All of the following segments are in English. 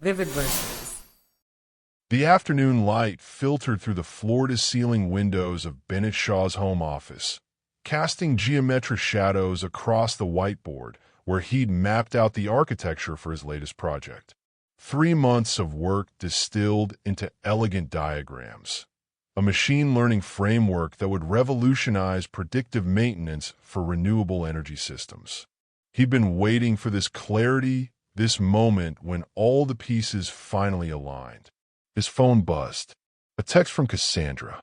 vivid verses. The afternoon light filtered through the floor-to-ceiling windows of Bennett Shaw's home office, casting geometric shadows across the whiteboard where he'd mapped out the architecture for his latest project. 3 months of work distilled into elegant diagrams, a machine learning framework that would revolutionize predictive maintenance for renewable energy systems. He'd been waiting for this clarity, this moment when all the pieces finally aligned. His phone buzzed. A text from Cassandra.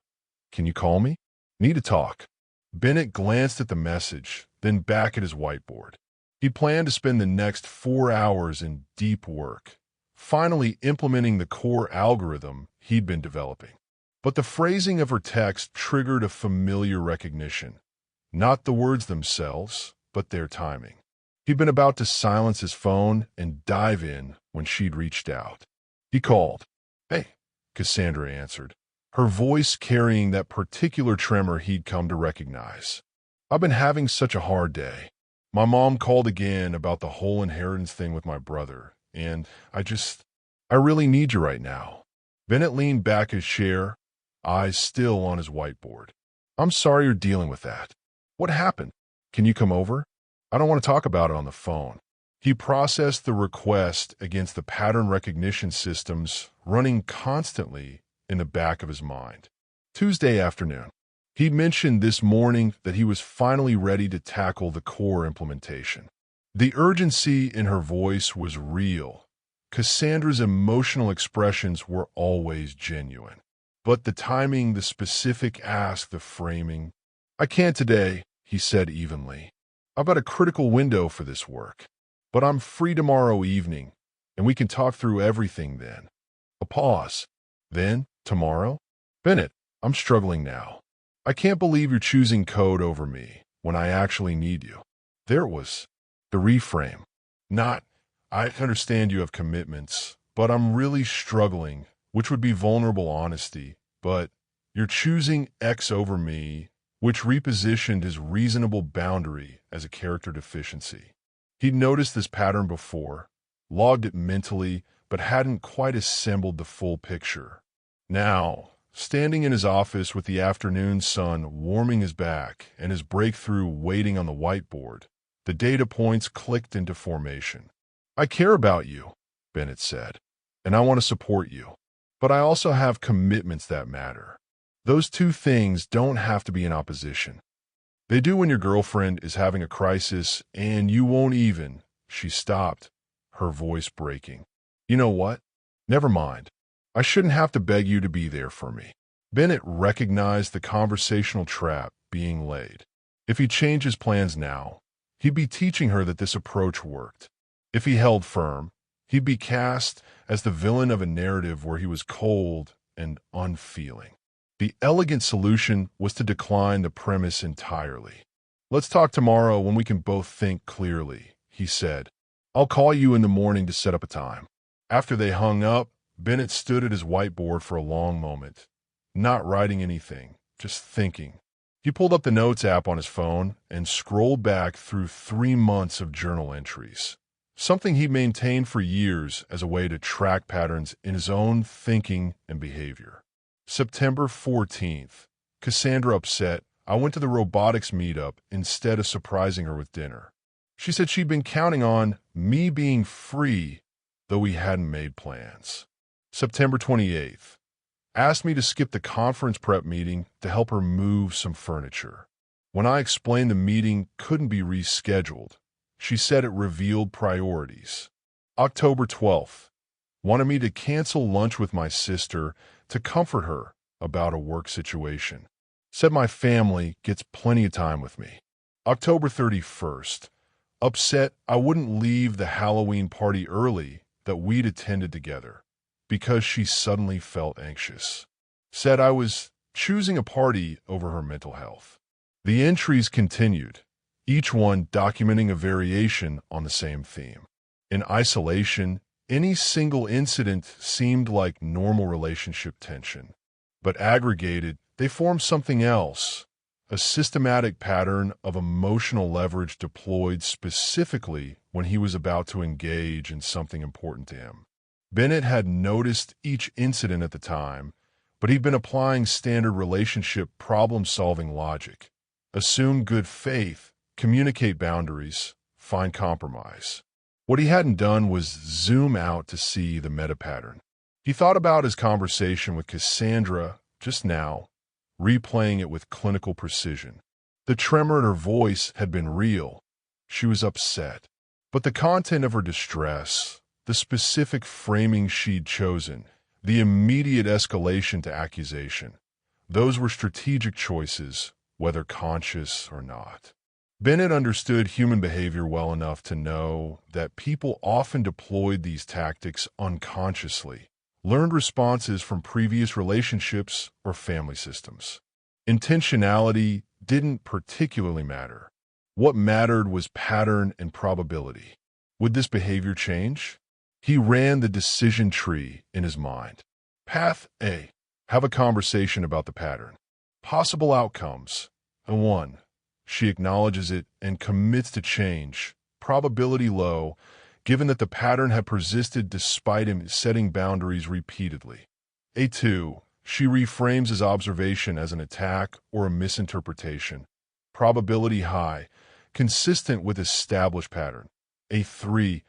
"Can you call me? Need to talk." Bennett glanced at the message, then back at his whiteboard. He planned to spend the next 4 hours in deep work, finally implementing the core algorithm he'd been developing. But the phrasing of her text triggered a familiar recognition. Not the words themselves, but their timing. He'd been about to silence his phone and dive in when she'd reached out. He called. "Hey," Cassandra answered, her voice carrying that particular tremor he'd come to recognize. "I've been having such a hard day. My mom called again about the whole inheritance thing with my brother, and I really need you right now." Bennett leaned back his chair, eyes still on his whiteboard. "I'm sorry you're dealing with that. What happened? Can you come over? I don't want to talk about it on the phone." He processed the request against the pattern recognition systems running constantly in the back of his mind. Tuesday afternoon. He mentioned this morning that he was finally ready to tackle the core implementation. The urgency in her voice was real. Cassandra's emotional expressions were always genuine. But the timing, the specific ask, the framing. "I can't today," he said evenly. "I've got a critical window for this work. But I'm free tomorrow evening, and we can talk through everything then." A pause. "Then, tomorrow?" "Bennett, I'm struggling now. I can't believe you're choosing code over me when I actually need you." There it was. The reframe. Not, "I understand you have commitments, but I'm really struggling," which would be vulnerable honesty, but "you're choosing X over me," which repositioned his reasonable boundary as a character deficiency. He'd noticed this pattern before, logged it mentally, but hadn't quite assembled the full picture. Now, standing in his office with the afternoon sun warming his back and his breakthrough waiting on the whiteboard, the data points clicked into formation. "I care about you," Bennett said, "and I want to support you. But I also have commitments that matter. Those two things don't have to be in opposition. They do when your girlfriend is having a crisis and you won't even." She stopped, her voice breaking. "You know what? Never mind. I shouldn't have to beg you to be there for me." Bennett recognized the conversational trap being laid. If he changed his plans now, he'd be teaching her that this approach worked. If he held firm, he'd be cast as the villain of a narrative where he was cold and unfeeling. The elegant solution was to decline the premise entirely. "Let's talk tomorrow when we can both think clearly," he said. "I'll call you in the morning to set up a time." After they hung up, Bennett stood at his whiteboard for a long moment, not writing anything, just thinking. He pulled up the Notes app on his phone and scrolled back through 3 months of journal entries, something he maintained for years as a way to track patterns in his own thinking and behavior. September 14th. Cassandra upset. "I went to the robotics meetup instead of surprising her with dinner. She said she'd been counting on me being free, though we hadn't made plans." September 28th. Asked me to skip the conference prep meeting to help her move some furniture. When I explained the meeting couldn't be rescheduled, she said it revealed priorities. October 12th. Wanted me to cancel lunch with my sister to comfort her about a work situation. Said my family gets plenty of time with me. October 31st. Upset I wouldn't leave the Halloween party early that we'd attended together because she suddenly felt anxious. Said I was choosing a party over her mental health. The entries continued, each one documenting a variation on the same theme. In isolation, any single incident seemed like normal relationship tension. But aggregated, they formed something else, a systematic pattern of emotional leverage deployed specifically when he was about to engage in something important to him. Bennett had noticed each incident at the time, but he'd been applying standard relationship problem-solving logic. Assume good faith, communicate boundaries, find compromise. What he hadn't done was zoom out to see the meta pattern. He thought about his conversation with Cassandra just now, replaying it with clinical precision. The tremor in her voice had been real. She was upset. But the content of her distress, the specific framing she'd chosen, the immediate escalation to accusation, those were strategic choices, whether conscious or not. Bennett understood human behavior well enough to know that people often deployed these tactics unconsciously, learned responses from previous relationships or family systems. Intentionality didn't particularly matter. What mattered was pattern and probability. Would this behavior change? He ran the decision tree in his mind. Path A. Have a conversation about the pattern. Possible outcomes. And 1. She acknowledges it and commits to change. Probability low, given that the pattern had persisted despite him setting boundaries repeatedly. A2. She reframes his observation as an attack or a misinterpretation. Probability high, consistent with established pattern. A3.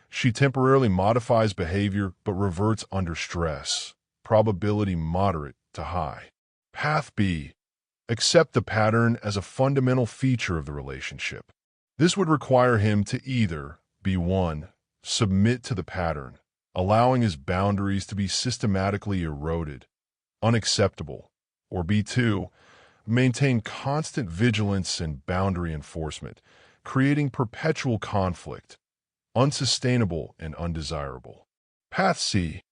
She temporarily modifies behavior but reverts under stress. Probability moderate to high. Path B. Accept the pattern as a fundamental feature of the relationship. This would require him to either be 1. Submit to the pattern, allowing his boundaries to be systematically eroded, unacceptable, or B2, maintain constant vigilance and boundary enforcement, creating perpetual conflict, unsustainable and undesirable. Path C.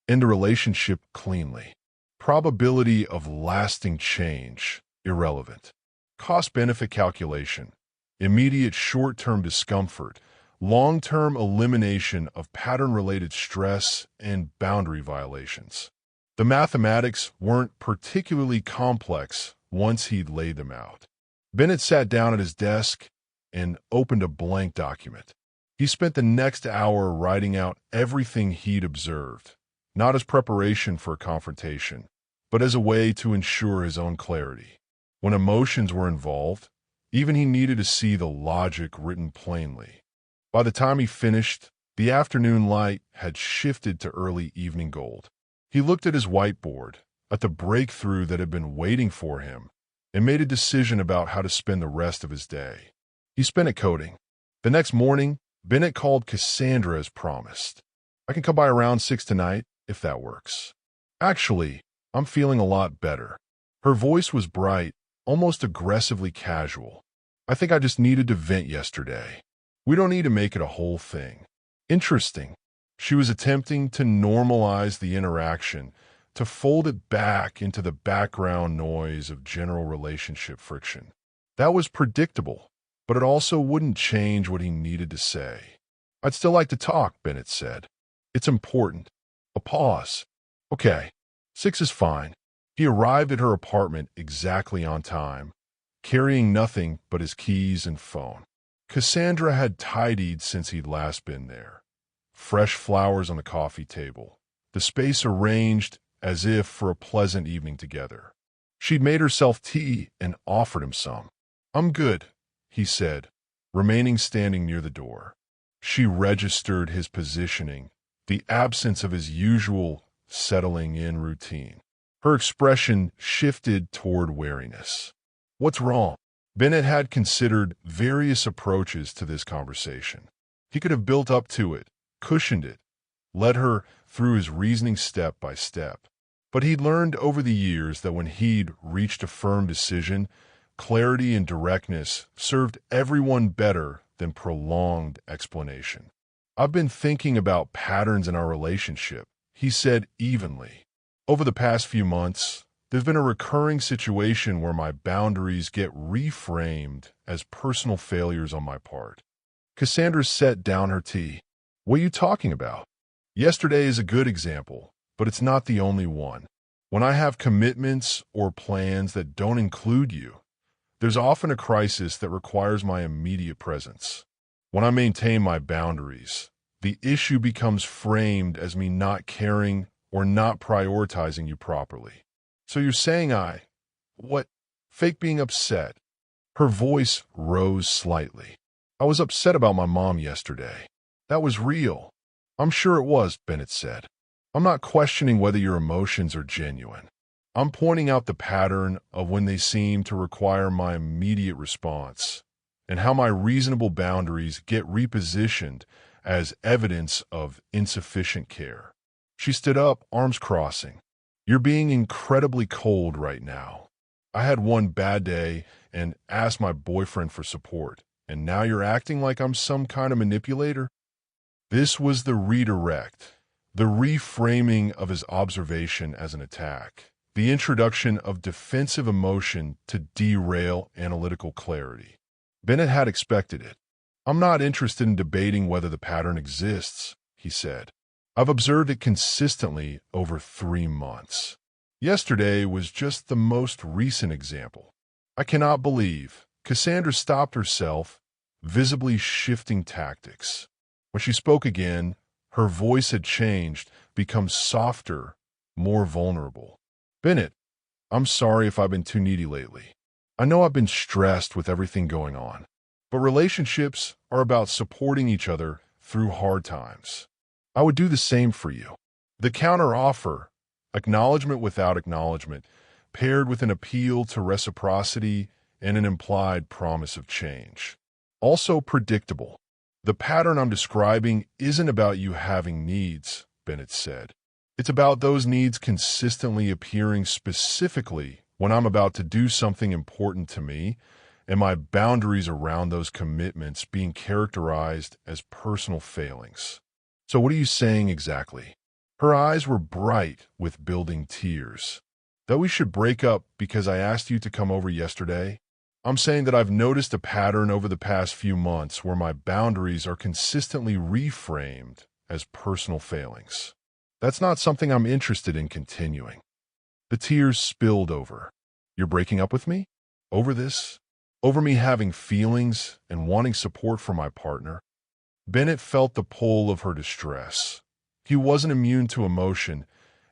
End a relationship cleanly. Probability of lasting change, irrelevant. Cost-benefit calculation, immediate short-term discomfort, long-term elimination of pattern-related stress and boundary violations. The mathematics weren't particularly complex once he'd laid them out. Bennett sat down at his desk and opened a blank document. He spent the next hour writing out everything he'd observed, not as preparation for a confrontation, but as a way to ensure his own clarity. When emotions were involved, even he needed to see the logic written plainly. By the time he finished, the afternoon light had shifted to early evening gold. He looked at his whiteboard, at the breakthrough that had been waiting for him, and made a decision about how to spend the rest of his day. He spent it coding. The next morning, Bennett called Cassandra as promised. I can come by around 6 tonight, if that works. Actually, I'm feeling a lot better. Her voice was bright, almost aggressively casual. I think I just needed to vent yesterday. We don't need to make it a whole thing. Interesting. She was attempting to normalize the interaction, to fold it back into the background noise of general relationship friction. That was predictable, but it also wouldn't change what he needed to say. I'd still like to talk, Bennett said. It's important. A pause. Okay, 6 is fine. He arrived at her apartment exactly on time, carrying nothing but his keys and phone. Cassandra had tidied since he'd last been there. Fresh flowers on the coffee table, the space arranged as if for a pleasant evening together. She'd made herself tea and offered him some. I'm good, he said, remaining standing near the door. She registered his positioning, the absence of his usual settling-in routine. Her expression shifted toward wariness. What's wrong? Bennett had considered various approaches to this conversation. He could have built up to it, cushioned it, led her through his reasoning step by step. But he'd learned over the years that when he'd reached a firm decision, clarity and directness served everyone better than prolonged explanation. I've been thinking about patterns in our relationship, he said evenly. Over the past few months, there's been a recurring situation where my boundaries get reframed as personal failures on my part. Cassandra set down her tea. What are you talking about? Yesterday is a good example, but it's not the only one. When I have commitments or plans that don't include you, there's often a crisis that requires my immediate presence. When I maintain my boundaries, the issue becomes framed as me not caring or not prioritizing you properly. So you're saying what? Fake being upset. Her voice rose slightly. I was upset about my mom yesterday. That was real. I'm sure it was, Bennett said. I'm not questioning whether your emotions are genuine. I'm pointing out the pattern of when they seem to require my immediate response and how my reasonable boundaries get repositioned as evidence of insufficient care. She stood up, arms crossing. You're being incredibly cold right now. I had one bad day and asked my boyfriend for support, and now you're acting like I'm some kind of manipulator? This was the redirect, the reframing of his observation as an attack, the introduction of defensive emotion to derail analytical clarity. Bennett had expected it. I'm not interested in debating whether the pattern exists, he said. I've observed it consistently over 3 months. Yesterday was just the most recent example. I cannot believe Cassandra stopped herself, visibly shifting tactics. When she spoke again, her voice had changed, become softer, more vulnerable. Bennett, I'm sorry if I've been too needy lately. I know I've been stressed with everything going on, but relationships are about supporting each other through hard times. I would do the same for you. The counter-offer, acknowledgement without acknowledgement, paired with an appeal to reciprocity and an implied promise of change. Also predictable. The pattern I'm describing isn't about you having needs, Bennett said. It's about those needs consistently appearing specifically when I'm about to do something important to me, and my boundaries around those commitments being characterized as personal failings. So what are you saying exactly? Her eyes were bright with building tears. That we should break up because I asked you to come over yesterday? I'm saying that I've noticed a pattern over the past few months where my boundaries are consistently reframed as personal failings. That's not something I'm interested in continuing. The tears spilled over. You're breaking up with me? Over this? Over me having feelings and wanting support from my partner? Bennett felt the pull of her distress. He wasn't immune to emotion,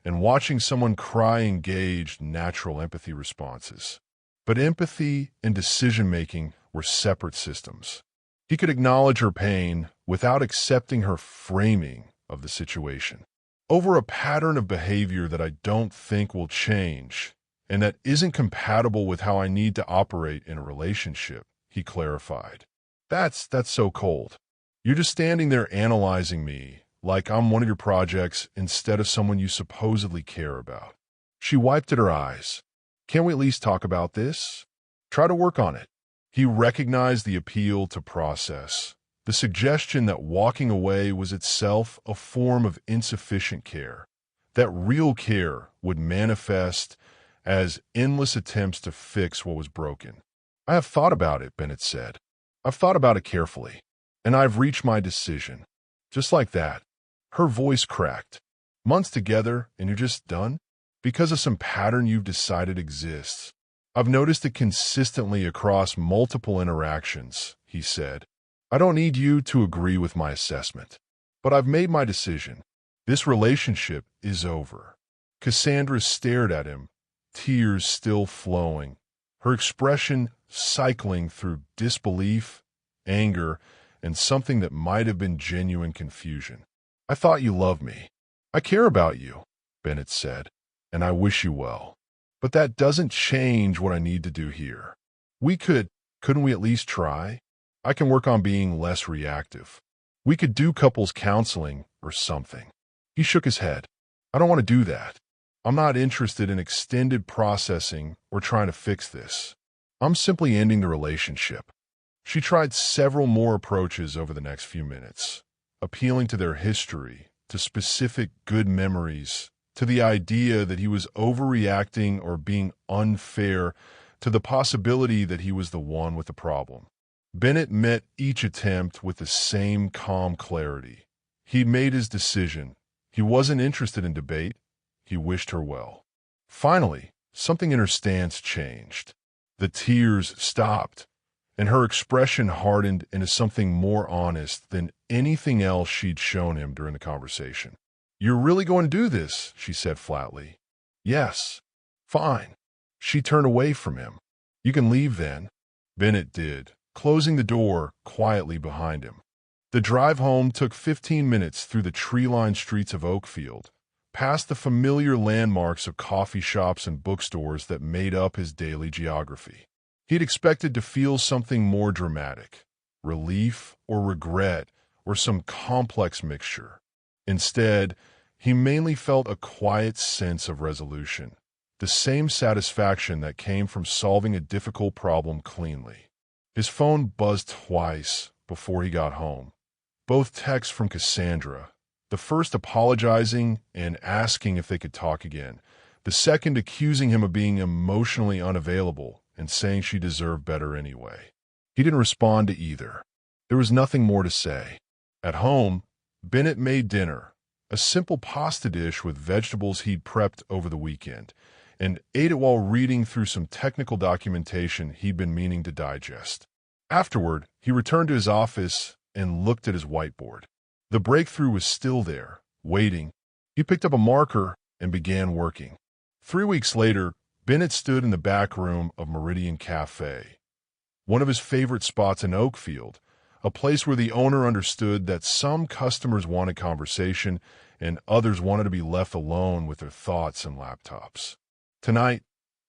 and watching someone cry engaged natural empathy responses. But empathy and decision-making were separate systems. He could acknowledge her pain without accepting her framing of the situation. Over a pattern of behavior that I don't think will change, and that isn't compatible with how I need to operate in a relationship, he clarified. That's so cold. You're just standing there analyzing me like I'm one of your projects instead of someone you supposedly care about. She wiped at her eyes. Can't we at least talk about this? Try to work on it. He recognized the appeal to process, the suggestion that walking away was itself a form of insufficient care, that real care would manifest as endless attempts to fix what was broken. I have thought about it, Bennett said. I've thought about it carefully, and I've reached my decision. Just like that. Her voice cracked. Months together, and you're just done? Because of some pattern you've decided exists. I've noticed it consistently across multiple interactions, he said. I don't need you to agree with my assessment, but I've made my decision. This relationship is over. Cassandra stared at him, tears still flowing, her expression cycling through disbelief, anger, and something that might have been genuine confusion. I thought you loved me. I care about you, Bennett said, and I wish you well. But that doesn't change what I need to do here. Couldn't we at least try? I can work on being less reactive. We could do couples counseling or something. He shook his head. I don't want to do that. I'm not interested in extended processing or trying to fix this. I'm simply ending the relationship. She tried several more approaches over the next few minutes, appealing to their history, to specific good memories, to the idea that he was overreacting or being unfair, to the possibility that he was the one with the problem. Bennett met each attempt with the same calm clarity. He'd made his decision. He wasn't interested in debate. He wished her well. Finally, something in her stance changed. The tears stopped, and her expression hardened into something more honest than anything else she'd shown him during the conversation. "You're really going to do this?" she said flatly. "Yes." "Fine." She turned away from him. "You can leave then." Bennett did, closing the door quietly behind him. The drive home took 15 minutes through the tree-lined streets of Oakfield, past the familiar landmarks of coffee shops and bookstores that made up his daily geography. He'd expected to feel something more dramatic, relief or regret or some complex mixture. Instead, he mainly felt a quiet sense of resolution, the same satisfaction that came from solving a difficult problem cleanly. His phone buzzed twice before he got home, both texts from Cassandra, the first apologizing and asking if they could talk again, the second accusing him of being emotionally unavailable and saying she deserved better anyway. He didn't respond to either. There was nothing more to say. At home, Bennett made dinner, a simple pasta dish with vegetables he'd prepped over the weekend, and ate it while reading through some technical documentation he'd been meaning to digest. Afterward, he returned to his office and looked at his whiteboard. The breakthrough was still there, waiting. He picked up a marker and began working. 3 weeks later, Bennett stood in the back room of Meridian Cafe, one of his favorite spots in Oakfield, a place where the owner understood that some customers wanted conversation and others wanted to be left alone with their thoughts and laptops. Tonight,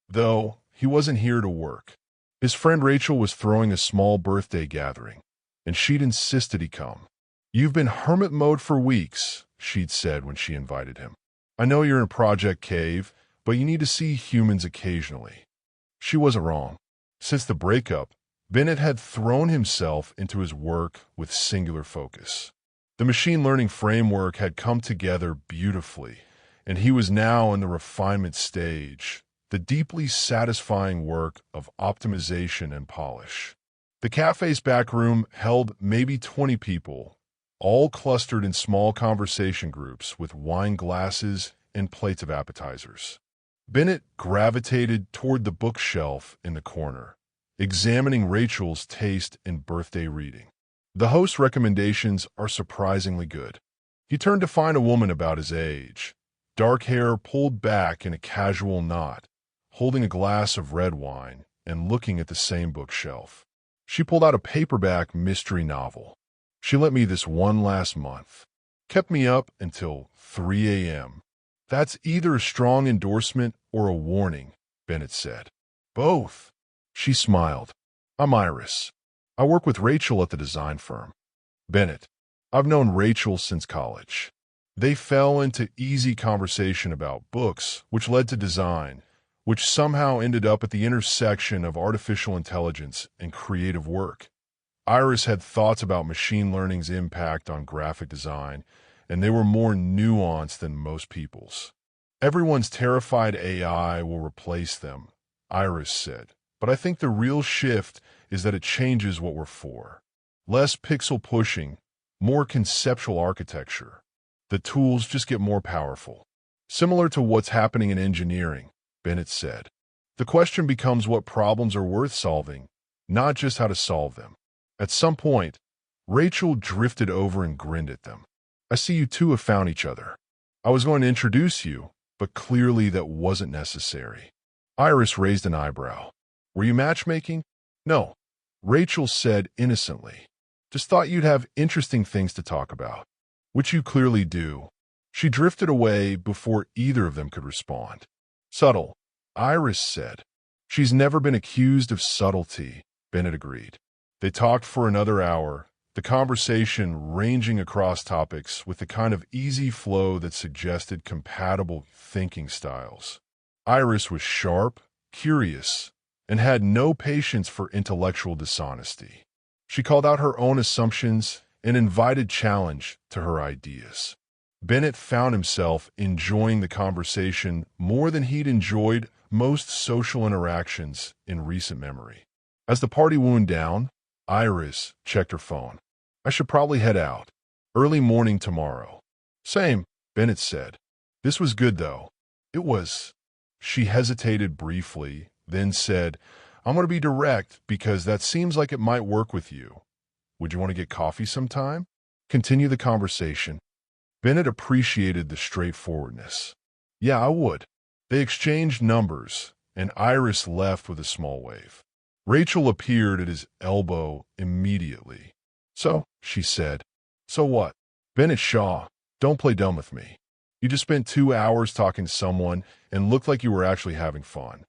though, he wasn't here to work. His friend Rachel was throwing a small birthday gathering, and she'd insisted he come. "You've been hermit mode for weeks," she'd said when she invited him. "I know you're in Project Cave, but you need to see humans occasionally." She wasn't wrong. Since the breakup, Bennett had thrown himself into his work with singular focus. The machine learning framework had come together beautifully, and he was now in the refinement stage, the deeply satisfying work of optimization and polish. The cafe's back room held maybe 20 people, all clustered in small conversation groups with wine glasses and plates of appetizers. Bennett gravitated toward the bookshelf in the corner, examining Rachel's taste in birthday reading. The host's recommendations are surprisingly good. He turned to find a woman about his age, dark hair pulled back in a casual knot, holding a glass of red wine and looking at the same bookshelf. She pulled out a paperback mystery novel. "She lent me this one last month. Kept me up until 3 a.m. "That's either a strong endorsement or a warning," Bennett said. "Both." She smiled. "I'm Iris. I work with Rachel at the design firm." Bennett: "I've known Rachel since college." They fell into easy conversation about books, which led to design, which somehow ended up at the intersection of artificial intelligence and creative work. Iris had thoughts about machine learning's impact on graphic design, and they were more nuanced than most people's. "Everyone's terrified AI will replace them," Iris said, "but I think the real shift is that it changes what we're for. Less pixel pushing, more conceptual architecture. The tools just get more powerful." "Similar to what's happening in engineering," Bennett said. "The question becomes what problems are worth solving, not just how to solve them." At some point, Rachel drifted over and grinned at them. "I see you two have found each other. I was going to introduce you, but clearly that wasn't necessary." Iris raised an eyebrow. "Were you matchmaking?" "No," Rachel said innocently. "Just thought you'd have interesting things to talk about." "Which you clearly do." She drifted away before either of them could respond. "Subtle," Iris said. "She's never been accused of subtlety," Bennett agreed. They talked for another hour, the conversation ranging across topics with the kind of easy flow that suggested compatible thinking styles. Iris was sharp, curious, and had no patience for intellectual dishonesty. She called out her own assumptions and invited challenge to her ideas. Bennett found himself enjoying the conversation more than he'd enjoyed most social interactions in recent memory. As the party wound down, Iris checked her phone. "I should probably head out. Early morning tomorrow." "Same," Bennett said. "This was good, though." "It was." She hesitated briefly, then said, I'm going to be direct because that seems like it might work with you. Would you want to get coffee sometime? Continue the conversation. Bennett appreciated the straightforwardness. Yeah, I would. They exchanged numbers, and Iris left with a small wave. Rachel appeared at his elbow immediately. So, she said, so what? Bennett Shaw, don't play dumb with me. You just spent 2 hours talking to someone and looked like you were actually having fun.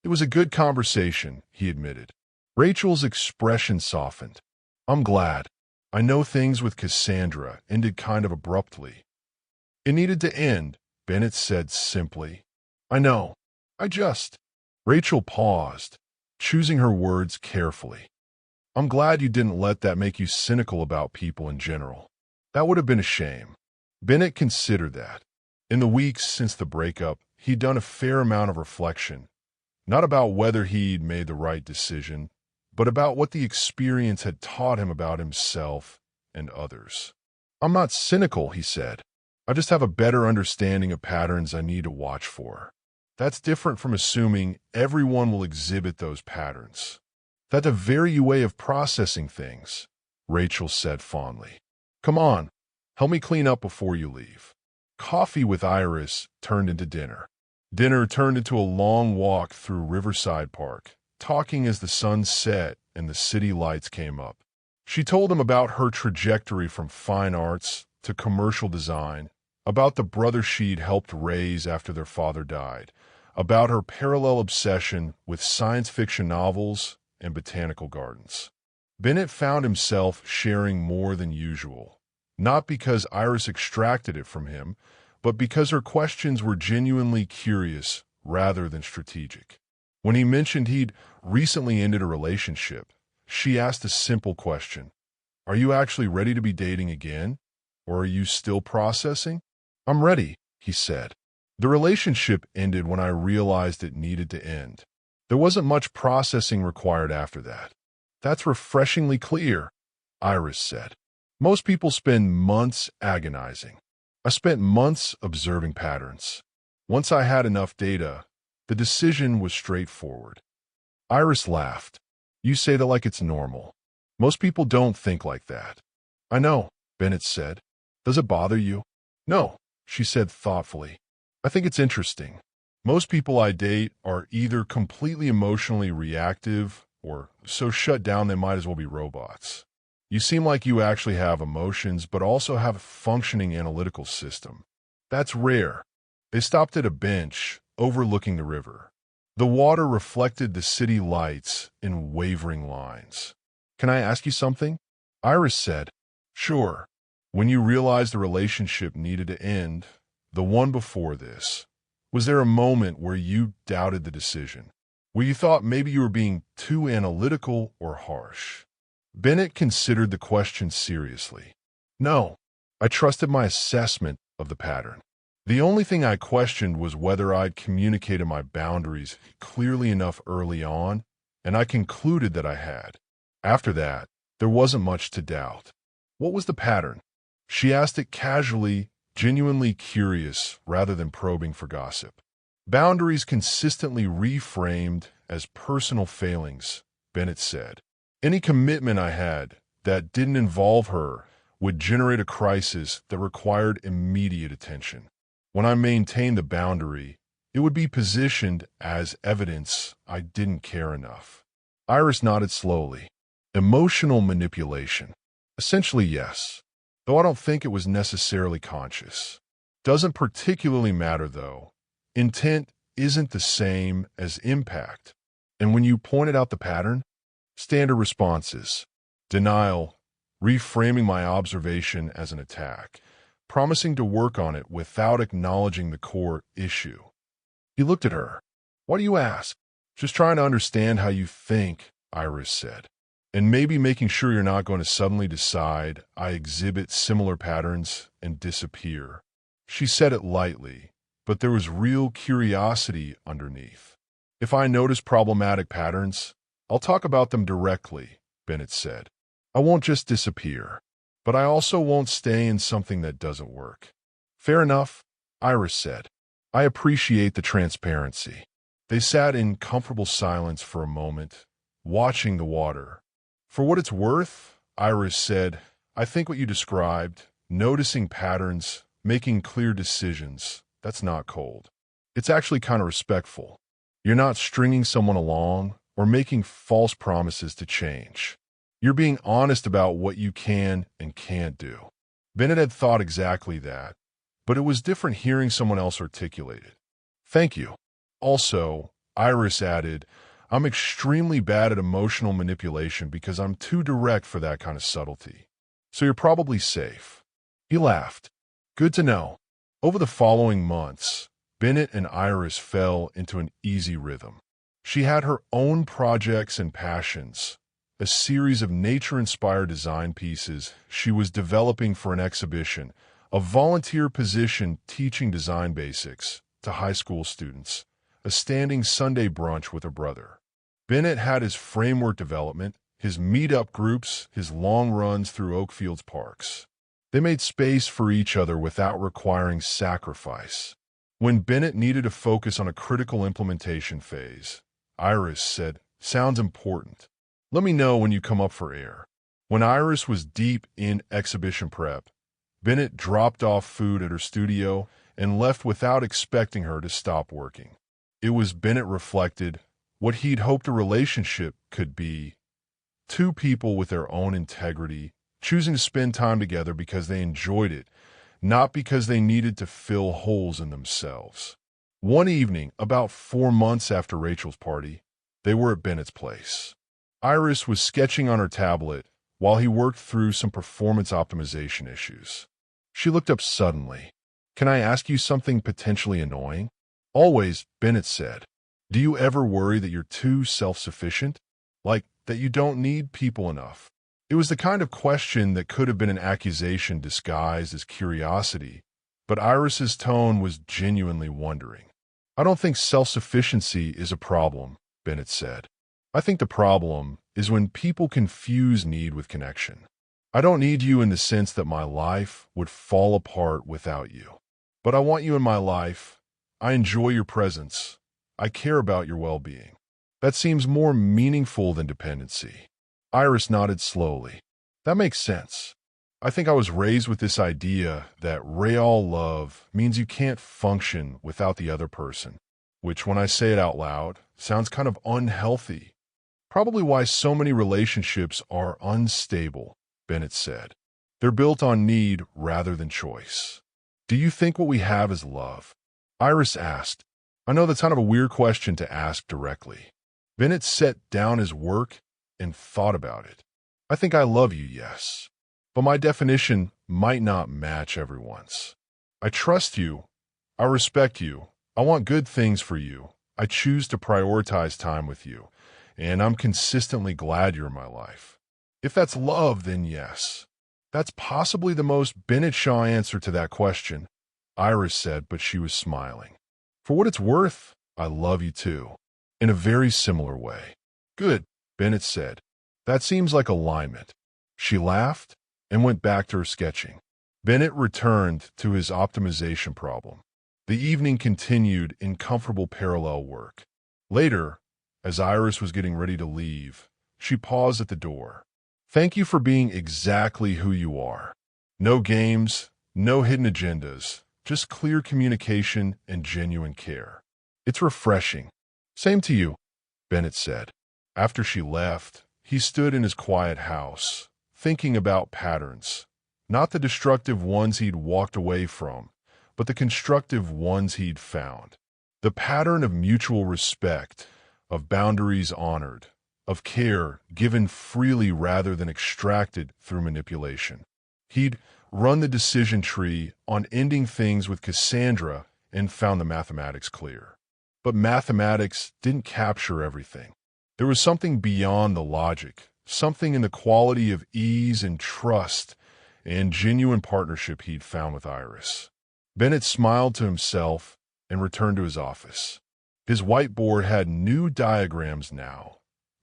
It was a good conversation, he admitted. Rachel's expression softened. I'm glad. I know things with Cassandra ended kind of abruptly. It needed to end, Bennett said simply. I know. Rachel paused, choosing her words carefully. I'm glad you didn't let that make you cynical about people in general. That would have been a shame. Bennett considered that. In the weeks since the breakup, he'd done a fair amount of reflection, not about whether he'd made the right decision, but about what the experience had taught him about himself and others. I'm not cynical, he said. I just have a better understanding of patterns I need to watch for. That's different from assuming everyone will exhibit those patterns. That's a very way of processing things, Rachel said fondly. Come on, help me clean up before you leave. Coffee with Iris turned into dinner. Dinner turned into a long walk through Riverside Park, talking as the sun set and the city lights came up. She told him about her trajectory from fine arts to commercial design, about the brother she'd helped raise after their father died, about her parallel obsession with science fiction novels and botanical gardens. Bennett found himself sharing more than usual, not because Iris extracted it from him, but because her questions were genuinely curious rather than strategic. When he mentioned he'd recently ended a relationship, she asked a simple question. Are you actually ready to be dating again? Or are you still processing? I'm ready, he said. The relationship ended when I realized it needed to end. There wasn't much processing required after that. That's refreshingly clear, Iris said. Most people spend months agonizing. I spent months observing patterns. Once I had enough data, the decision was straightforward. Iris laughed. You say that like it's normal. Most people don't think like that. I know, Bennett said. Does it bother you? No, she said thoughtfully. I think it's interesting. Most people I date are either completely emotionally reactive or so shut down they might as well be robots. You seem like you actually have emotions, but also have a functioning analytical system. That's rare. They stopped at a bench overlooking the river. The water reflected the city lights in wavering lines. Can I ask you something? Iris said, Sure. When you realized the relationship needed to end, the one before this, was there a moment where you doubted the decision? Where you thought maybe you were being too analytical or harsh? Bennett considered the question seriously. No, I trusted my assessment of the pattern. The only thing I questioned was whether I'd communicated my boundaries clearly enough early on, and I concluded that I had. After that, there wasn't much to doubt. What was the pattern? She asked it casually, genuinely curious rather than probing for gossip. Boundaries consistently reframed as personal failings, Bennett said. Any commitment I had that didn't involve her would generate a crisis that required immediate attention. When I maintained the boundary, it would be positioned as evidence I didn't care enough. Iris nodded slowly. Emotional manipulation. Essentially, yes. Though I don't think it was necessarily conscious. Doesn't particularly matter, though. Intent isn't the same as impact. And when you pointed out the pattern, standard responses, denial, reframing my observation as an attack, promising to work on it without acknowledging the core issue. He looked at her. Why do you ask? Just trying to understand how you think, Iris said. And maybe making sure you're not going to suddenly decide I exhibit similar patterns and disappear. She said it lightly, but there was real curiosity underneath. If I notice problematic patterns, I'll talk about them directly, Bennett said. I won't just disappear, but I also won't stay in something that doesn't work. Fair enough, Iris said. I appreciate the transparency. They sat in comfortable silence for a moment, watching the water. "For what it's worth," Iris said, "I think what you described, noticing patterns, making clear decisions, that's not cold. It's actually kind of respectful. You're not stringing someone along or making false promises to change. You're being honest about what you can and can't do." Bennett had thought exactly that, but it was different hearing someone else articulate it. "Thank you." Also, Iris added, "I'm extremely bad at emotional manipulation because I'm too direct for that kind of subtlety. So you're probably safe." He laughed. "Good to know." Over the following months, Bennett and Iris fell into an easy rhythm. She had her own projects and passions, a series of nature-inspired design pieces she was developing for an exhibition, a volunteer position teaching design basics to high school students, a standing Sunday brunch with her brother. Bennett had his framework development, his meetup groups, his long runs through Oakfield's parks. They made space for each other without requiring sacrifice. When Bennett needed to focus on a critical implementation phase, Iris said, "Sounds important. Let me know when you come up for air." When Iris was deep in exhibition prep, Bennett dropped off food at her studio and left without expecting her to stop working. It was, Bennett reflected, what he'd hoped a relationship could be: two people with their own integrity, choosing to spend time together because they enjoyed it, not because they needed to fill holes in themselves. One evening, about 4 months after Rachel's party, they were at Bennett's place. Iris was sketching on her tablet while he worked through some performance optimization issues. She looked up suddenly. "Can I ask you something potentially annoying?" "Always," Bennett said. "Do you ever worry that you're too self-sufficient? Like, that you don't need people enough?" It was the kind of question that could have been an accusation disguised as curiosity, but Iris's tone was genuinely wondering. "I don't think self-sufficiency is a problem," Bennett said. "I think the problem is when people confuse need with connection. I don't need you in the sense that my life would fall apart without you. But I want you in my life. I enjoy your presence. I care about your well-being. That seems more meaningful than dependency." Iris nodded slowly. "That makes sense. I think I was raised with this idea that real love means you can't function without the other person, which, when I say it out loud, sounds kind of unhealthy. Probably why so many relationships are unstable," Bennett said. "They're built on need rather than choice." "Do you think what we have is love?" Iris asked. "I know that's kind of a weird question to ask directly." Bennett set down his work and thought about it. "I think I love you, yes. But my definition might not match everyone's. I trust you. I respect you. I want good things for you. I choose to prioritize time with you. And I'm consistently glad you're in my life. If that's love, then yes." "That's possibly the most Bennett Shaw answer to that question," Iris said, but she was smiling. "For what it's worth, I love you too, in a very similar way." "Good," Bennett said. "That seems like alignment." She laughed and went back to her sketching. Bennett returned to his optimization problem. The evening continued in comfortable parallel work. Later, as Iris was getting ready to leave, she paused at the door. "Thank you for being exactly who you are. No games, no hidden agendas, just clear communication and genuine care. It's refreshing." "Same to you," Bennett said. After she left, he stood in his quiet house, thinking about patterns, not the destructive ones he'd walked away from, but the constructive ones he'd found. The pattern of mutual respect, of boundaries honored, of care given freely rather than extracted through manipulation. He'd run the decision tree on ending things with Cassandra and found the mathematics clear. But mathematics didn't capture everything. There was something beyond the logic, something in the quality of ease and trust and genuine partnership he'd found with Iris. Bennett smiled to himself and returned to his office. His whiteboard had new diagrams now.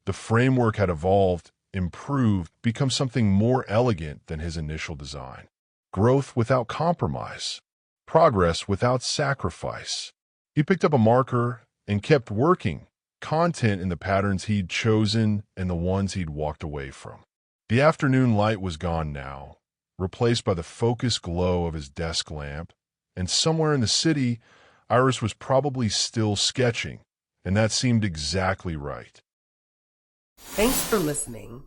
The framework had evolved, improved, become something more elegant than his initial design. Growth without compromise. Progress without sacrifice. He picked up a marker and kept working, content in the patterns he'd chosen and the ones he'd walked away from. The afternoon light was gone now, replaced by the focused glow of his desk lamp, and somewhere in the city, Iris was probably still sketching, and that seemed exactly right. Thanks for listening.